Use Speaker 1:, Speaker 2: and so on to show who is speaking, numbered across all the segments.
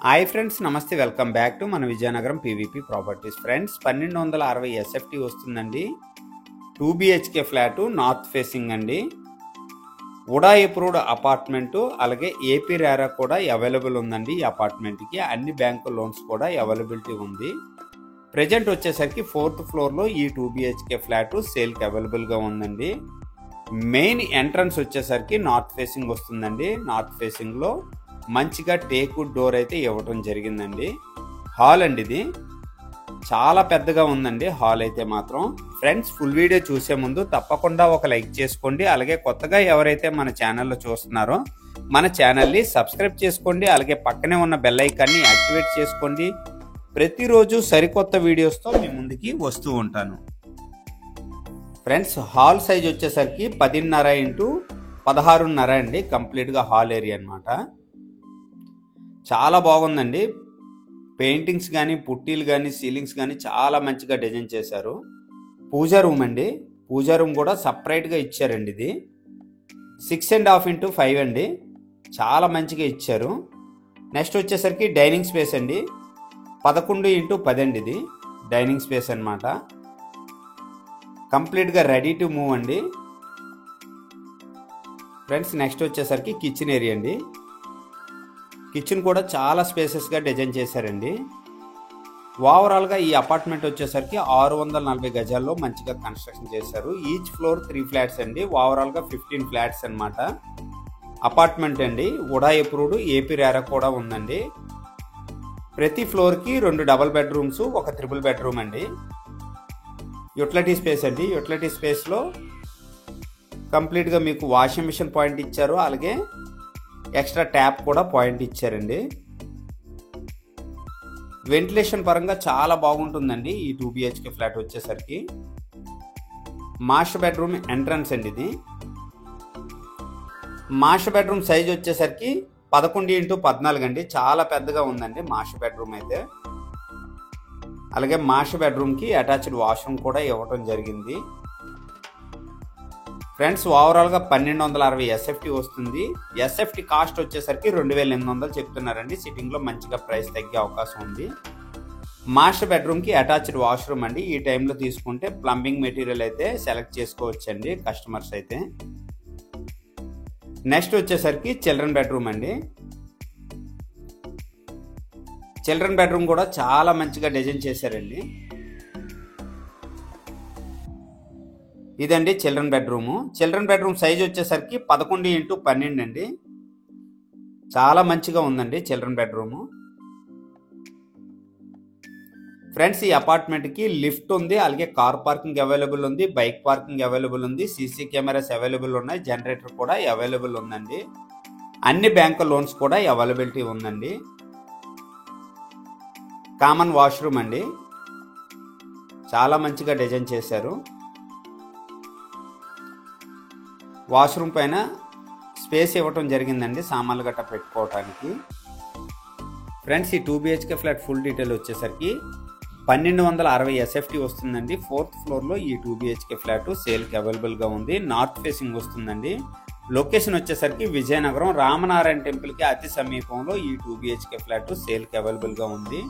Speaker 1: Hi friends, నమస్తే. Welcome back to మన Vizianagaram PVP properties. Friends, 1260 SFT వస్తుందండి. 2 BHK ఫ్లాట్, నార్త్ ఫేసింగ్ అండి. ఉడా approved apartment, అలాగే ఏపీ రేరా కూడా అవైలబుల్ ఉందండి. ఈ అపార్ట్మెంట్కి అన్ని బ్యాంకు లోన్స్ కూడా అవైలబిలిటీ ఉంది. ప్రజెంట్ వచ్చేసరికి 4th ఫ్లోర్లో ఈ 2 BHK ఫ్లాట్ సేల్కి అవైలబుల్గా ఉందండి. మెయిన్ ఎంట్రన్స్ వచ్చేసరికి నార్త్ ఫేసింగ్ వస్తుందండి. నార్త్ ఫేసింగ్లో మంచిగా టేక్వుడ్ డోర్ అయితే ఇవ్వటం జరిగిందండి. హాల్ అండి, ఇది చాలా పెద్దగా ఉందండి హాల్ అయితే మాత్రం. ఫ్రెండ్స్, ఫుల్ వీడియో చూసే ముందు తప్పకుండా ఒక లైక్ చేసుకోండి. అలాగే కొత్తగా ఎవరైతే మన ఛానల్లో చూస్తున్నారో మన ఛానల్ని సబ్స్క్రైబ్ చేసుకోండి. అలాగే పక్కనే ఉన్న బెల్ ఐకాన్ని యాక్టివేట్ చేసుకోండి. ప్రతిరోజు సరికొత్త వీడియోస్తో మీ ముందుకి వస్తూ ఉంటాను. ఫ్రెండ్స్, హాల్ సైజ్ వచ్చేసరికి 10.5 x 16.5 అండి. కంప్లీట్గా హాల్ ఏరియా అనమాట. చాలా బాగుందండి. పెయింటింగ్స్ కానీ, పుట్టీలు కానీ, సీలింగ్స్ కానీ చాలా మంచిగా డిజైన్ చేశారు. పూజా రూమ్ అండి. పూజా రూమ్ కూడా సపరేట్గా ఇచ్చారండి. ఇది 6.5 x 5 అండి. చాలా మంచిగా ఇచ్చారు. నెక్స్ట్ వచ్చేసరికి డైనింగ్ స్పేస్ అండి. 11 x 10 అండి. ఇది డైనింగ్ స్పేస్ అనమాట. కంప్లీట్గా రెడీ టు మూవ్ అండి. ఫ్రెండ్స్, నెక్స్ట్ వచ్చేసరికి కిచెన్ ఏరియా అండి. కిచెన్ కూడా చాలా స్పేసెస్గా డిజైన్ చేశారండి. ఓవరాల్గా ఈ అపార్ట్మెంట్ వచ్చేసరికి 640 గజాల్లో మంచిగా కన్స్ట్రక్షన్ చేశారు. ఈచ్ ఫ్లోర్ 3 ఫ్లాట్స్ అండి. ఓవరాల్గా 15 ఫ్లాట్స్ అనమాట. అపార్ట్మెంట్ అండి. ఉడా అప్రూవ్డ్, ఏపీ రేరా కూడా ఉందండి. ప్రతి ఫ్లోర్కి 2 డబుల్ బెడ్రూమ్స్, 1 ట్రిపుల్ బెడ్రూమ్ అండి. యూటిలిటీ స్పేస్ అండి. యూటిలిటీ స్పేస్లో కంప్లీట్గా మీకు వాషింగ్ మిషన్ పాయింట్ ఇచ్చారు. అలాగే ఎక్స్ట్రా ట్యాప్ కూడా పాయింట్ ఇచ్చారండి. వెంటిలేషన్ పరంగా చాలా బాగుంటుందండి ఈ 2 BHK ఫ్లాట్ వచ్చేసరికి. మాస్టర్ బెడ్రూమ్ ఎంట్రన్స్ అండి. ఇది మాస్టర్ బెడ్రూమ్ సైజ్ వచ్చేసరికి 11 x 14 అండి. చాలా పెద్దగా ఉందండి మాస్టర్ బెడ్రూమ్ అయితే. అలాగే మాస్టర్ బెడ్రూమ్కి అటాచ్డ్ వాష్రూమ్ కూడా ఇవ్వటం జరిగింది. ఫ్రెండ్స్, ఓవరాల్గా 1260 ఎస్ఎఫ్టీ వస్తుంది. ఎస్ఎఫ్టీ కాస్ట్ వచ్చేసరికి 2800 చెప్తున్నారండి. సిట్టింగ్లో మంచిగా ప్రైస్ తగ్గే అవకాశం ఉంది. మాస్టర్ బెడ్రూమ్కి అటాచ్డ్ వాష్రూమ్ అండి. ఈ టైంలో తీసుకుంటే ప్లంబింగ్ మెటీరియల్ అయితే సెలెక్ట్ చేసుకోవచ్చండి కస్టమర్స్ అయితే. నెక్స్ట్ వచ్చేసరికి చిల్డ్రన్ బెడ్రూమ్ అండి. చిల్డ్రన్ బెడ్రూమ్ కూడా చాలా మంచిగా డిజైన్ చేశారండి. ఇదండి children bedroom. Children bedroom size వచ్చేసరికి 11 x 12 అండి. చాలా మంచిగా ఉందండి చిల్డ్రన్ బెడ్రూము. ఫ్రెండ్స్, ఈ అపార్ట్మెంట్కి లిఫ్ట్ ఉంది. అలాగే కార్ పార్కింగ్ అవైలబుల్ ఉంది. బైక్ పార్కింగ్ అవైలబుల్ ఉంది. సీసీ కెమెరాస్ అవైలబుల్ ఉన్నాయి. జనరేటర్ కూడా అవైలబుల్ ఉందండి. అన్ని బ్యాంకు లోన్స్ కూడా అవైలబిలిటీ ఉందండి. కామన్ వాష్రూమ్ అండి. చాలా మంచిగా డిజైన్ చేశారు. వాష్రూమ్ పైన స్పేస్ ఇవ్వటం జరిగిందండి సామాన్లు గట్ట పెట్టుకోవటానికి. ఫ్రెండ్స్, ఈ 2 BHK ఫ్లాట్ ఫుల్ డీటెయిల్ వచ్చేసరికి 1260 ఎస్ఎఫ్టీ వస్తుందండి. 4th ఫ్లోర్లో ఈ 2 BHK ఫ్లాట్ సేల్కి అవైలబుల్గా ఉంది. నార్త్ ఫేసింగ్ వస్తుందండి. లొకేషన్ వచ్చేసరికి విజయనగరం రామనారాయణ టెంపుల్కి అతి సమీపంలో ఈ 2 BHK ఫ్లాట్ సేల్కి అవైలబుల్గా ఉంది.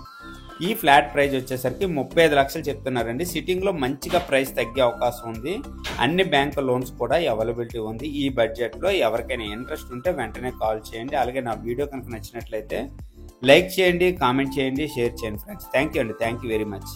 Speaker 1: ఈ ఫ్లాట్ ప్రైస్ వచ్చేసరికి 35 లక్షలు చెప్తున్నారండి. సిట్టింగ్లో మంచిగా ప్రైస్ తగ్గే అవకాశం ఉంది. అన్ని బ్యాంకు లోన్స్ కూడా అవైలబిలిటీ ఉంది. ఈ బడ్జెట్లో ఎవరికైనా ఇంట్రెస్ట్ ఉంటే వెంటనే కాల్ చేయండి. అలాగే నా వీడియో కనుక నచ్చినట్లయితే లైక్ చేయండి, కామెంట్ చేయండి, షేర్ చేయండి. ఫ్రెండ్స్, థ్యాంక్ యూ అండి. Thank you very much.